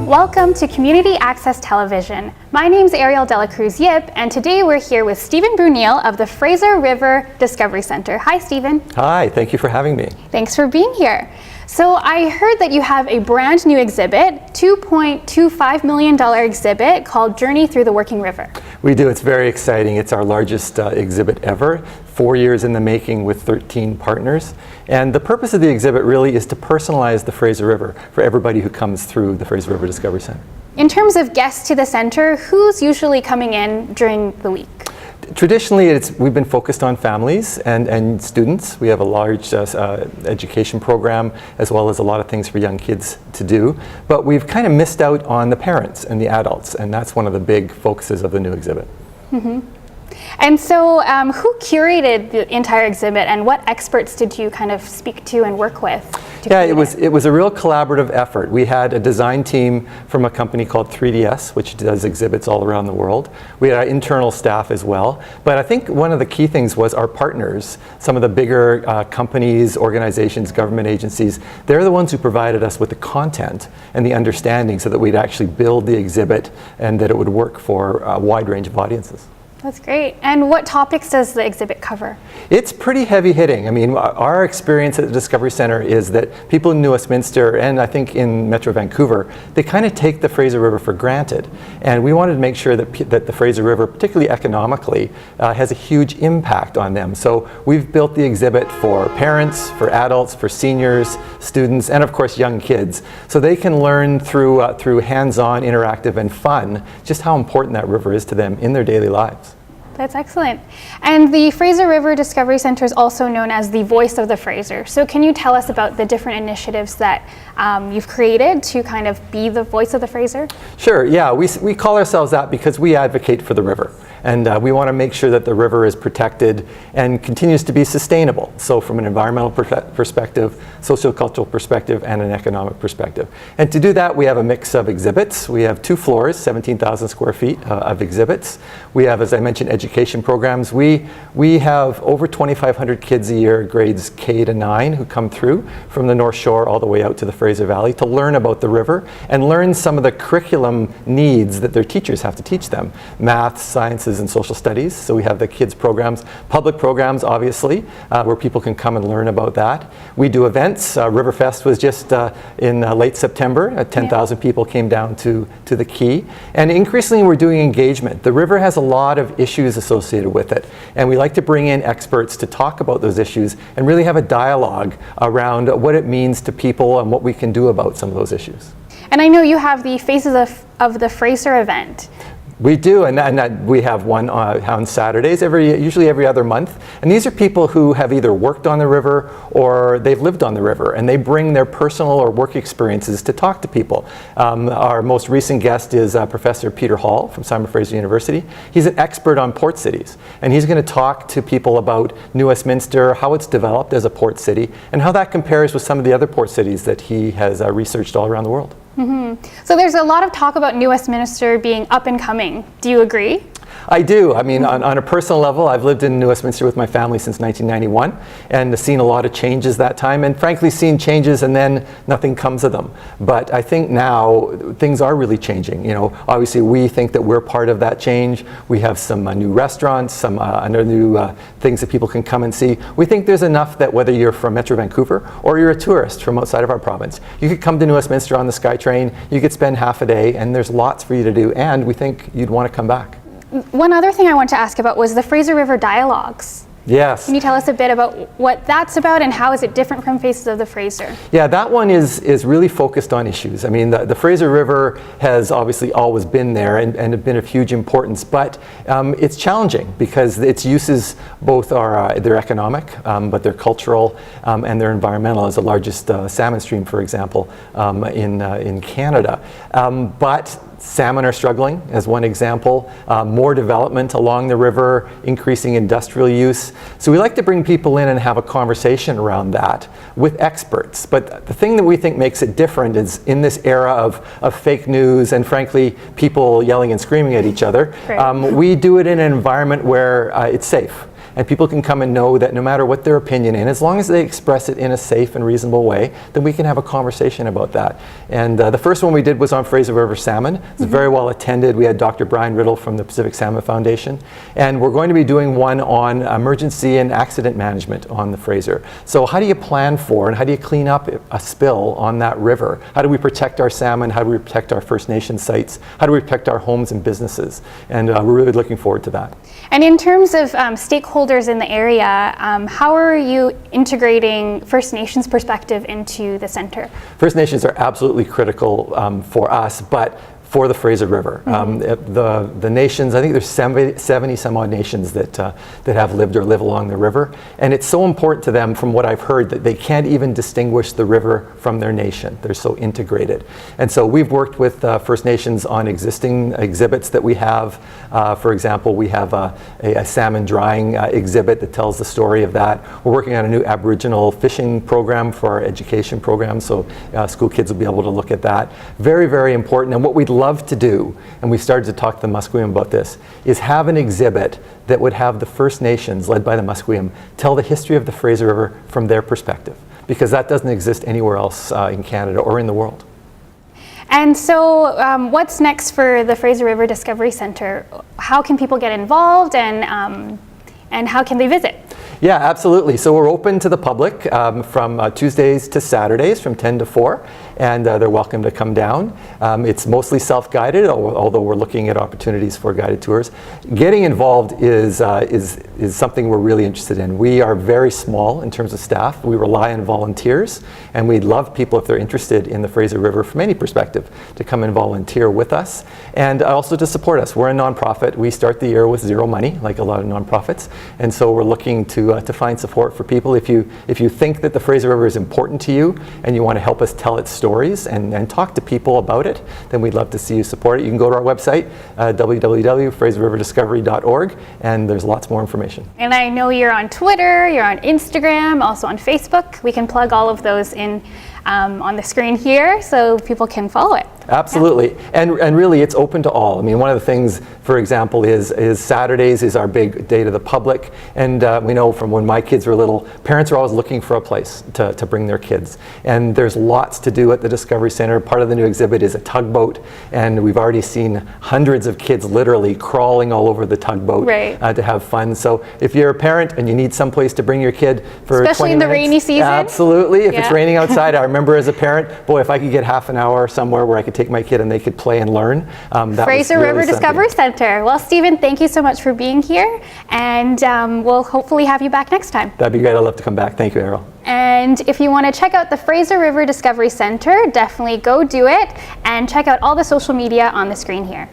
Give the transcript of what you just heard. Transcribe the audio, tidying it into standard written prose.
Welcome to Community Access Television. My name's Ariel Delacruz Yip, and today we're here with Stephen Bruyneel of the Fraser River Discovery Centre. Hi, Stephen. Hi, thank you for having me. Thanks for being here. So I heard that you have a brand new exhibit, $2.25 million exhibit called Journey Through the Working River. We do, it's very exciting. It's our largest exhibit ever, 4 years in the making with 13 partners. And the purpose of the exhibit really is to personalize the Fraser River for everybody who comes through the Fraser River Discovery Centre. In terms of guests to the center, who's usually coming in during the week? Traditionally, we've been focused on families and students. We have a large education program as well as a lot of things for young kids to do. But we've kind of missed out on the parents and the adults, and that's one of the big focuses of the new exhibit. Mm-hmm. And so who curated the entire exhibit, and what experts did you kind of speak to and work with? Yeah, it was a real collaborative effort. We had a design team from a company called 3DS, which does exhibits all around the world. We had our internal staff as well. But I think one of the key things was our partners, some of the bigger companies, organizations, government agencies. They're the ones who provided us with the content and the understanding so that we'd actually build the exhibit and that it would work for a wide range of audiences. That's great. And what topics does the exhibit cover? It's pretty heavy hitting. I mean, our experience at the Discovery Centre is that people in New Westminster and I think in Metro Vancouver, they kind of take the Fraser River for granted. And we wanted to make sure that the Fraser River, particularly economically, has a huge impact on them. So we've built the exhibit for parents, for adults, for seniors, students, and of course young kids. So they can learn through hands-on, interactive, and fun just how important that river is to them in their daily lives. That's excellent. And the Fraser River Discovery Centre is also known as the voice of the Fraser. So can you tell us about the different initiatives that you've created to kind of be the voice of the Fraser? Sure, yeah, we call ourselves that because we advocate for the river. And we want to make sure that the river is protected and continues to be sustainable. So from an environmental perspective, sociocultural perspective, and an economic perspective. And to do that, we have a mix of exhibits. We have 2 floors, 17,000 square feet of exhibits. We have, as I mentioned, education programs. We have over 2,500 kids a year, grades K to 9, who come through from the North Shore all the way out to the Fraser Valley to learn about the river and learn some of the curriculum needs that their teachers have to teach them. Math, sciences, and social studies. So we have the kids programs, public programs obviously, where people can come and learn about that. We do events. Riverfest was just in late September. 10,000 people came down to the quay. And increasingly we're doing engagement. The river has a lot of issues associated with it. And we like to bring in experts to talk about those issues and really have a dialogue around what it means to people and what we can do about some of those issues. And I know you have the Faces of the Fraser event. We do, and we have one on Saturdays, usually every other month. And these are people who have either worked on the river or they've lived on the river, and they bring their personal or work experiences to talk to people. Our most recent guest is Professor Peter Hall from Simon Fraser University. He's an expert on port cities, and he's going to talk to people about New Westminster, how it's developed as a port city, and how that compares with some of the other port cities that he has researched all around the world. Mm-hmm. So there's a lot of talk about New Westminster being up and coming. Do you agree? I do. I mean, on a personal level, I've lived in New Westminster with my family since 1991 and seen a lot of changes that time, and frankly seen changes and then nothing comes of them. But I think now things are really changing. You know, obviously we think that we're part of that change. We have some new restaurants, some new things that people can come and see. We think there's enough that whether you're from Metro Vancouver or you're a tourist from outside of our province, you could come to New Westminster on the SkyTrain, you could spend half a day, and there's lots for you to do, and we think you'd want to come back. One other thing I want to ask about was the Fraser River Dialogues. Yes. Can you tell us a bit about what that's about and how is it different from Faces of the Fraser? Yeah, that one is really focused on issues. I mean, the Fraser River has obviously always been there and been of huge importance, but it's challenging because its uses both are they're economic, but they're cultural and they're environmental, as the largest salmon stream, for example, in Canada. But salmon are struggling, as one example. More development along the river, increasing industrial use. So we like to bring people in and have a conversation around that with experts. But the thing that we think makes it different is in this era of fake news and frankly people yelling and screaming at each other, we do it in an environment where it's safe. and people can come and know that no matter what their opinion is, as long as they express it in a safe and reasonable way, then we can have a conversation about that. And the first one we did was on Fraser River salmon. It was very well attended. We had Dr. Brian Riddle from the Pacific Salmon Foundation, and we're going to be doing one on emergency and accident management on the Fraser. So how do you plan for and how do you clean up a spill on that river? How do we protect our salmon? How do we protect our First Nation sites? How do we protect our homes and businesses? And we're really looking forward to that. And in terms of stakeholders in the area, how are you integrating First Nations perspective into the centre? First Nations are absolutely critical for us, but for the Fraser River. The nations, I think there's 70 some odd nations that have lived or live along the river, and it's so important to them, from what I've heard, that they can't even distinguish the river from their nation. They're so integrated. And so we've worked with First Nations on existing exhibits that we have. For example, we have a salmon drying exhibit that tells the story of that. We're working on a new Aboriginal fishing program for our education program, so school kids will be able to look at that. Very, very important. And what we'd love to do, and we started to talk to the Musqueam about this, is have an exhibit that would have the First Nations, led by the Musqueam, tell the history of the Fraser River from their perspective, because that doesn't exist anywhere else in Canada or in the world. And so what's next for the Fraser River Discovery Centre? How can people get involved, and how can they visit? Yeah, absolutely. So we're open to the public from Tuesdays to Saturdays from 10 to 4, and they're welcome to come down. It's mostly self-guided, although we're looking at opportunities for guided tours. Getting involved is something we're really interested in. We are very small in terms of staff. We rely on volunteers, and we'd love people, if they're interested in the Fraser River from any perspective, to come and volunteer with us, and also to support us. We're a nonprofit. We start the year with zero money, like a lot of nonprofits, and so we're looking to find support for people. If you think that the Fraser River is important to you and you want to help us tell its stories and talk to people about it, then we'd love to see you support it. You can go to our website, www.fraserriverdiscovery.org, and there's lots more information. And I know you're on Twitter, you're on Instagram, also on Facebook. We can plug all of those in on the screen here so people can follow it. Absolutely. Yeah. And really, it's open to all. I mean, one of the things, for example, is Saturdays is our big day to the public. And we know from when my kids were little, parents are always looking for a place to bring their kids. And there's lots to do at the Discovery Centre. Part of the new exhibit is a tugboat. And we've already seen hundreds of kids literally crawling all over the tugboat to have fun. So if you're a parent and you need some place to bring your kid for especially 20 in the minutes, rainy season. Absolutely. If it's raining outside, I remember as a parent, boy, if I could get half an hour somewhere where I could take my kid and they could play and learn. That Fraser was really River Discovery Centre. Well, Stephen, thank you so much for being here, and we'll hopefully have you back next time. That'd be great. I'd love to come back. Thank you, Errol. And if you want to check out the Fraser River Discovery Centre, definitely go do it, and check out all the social media on the screen here.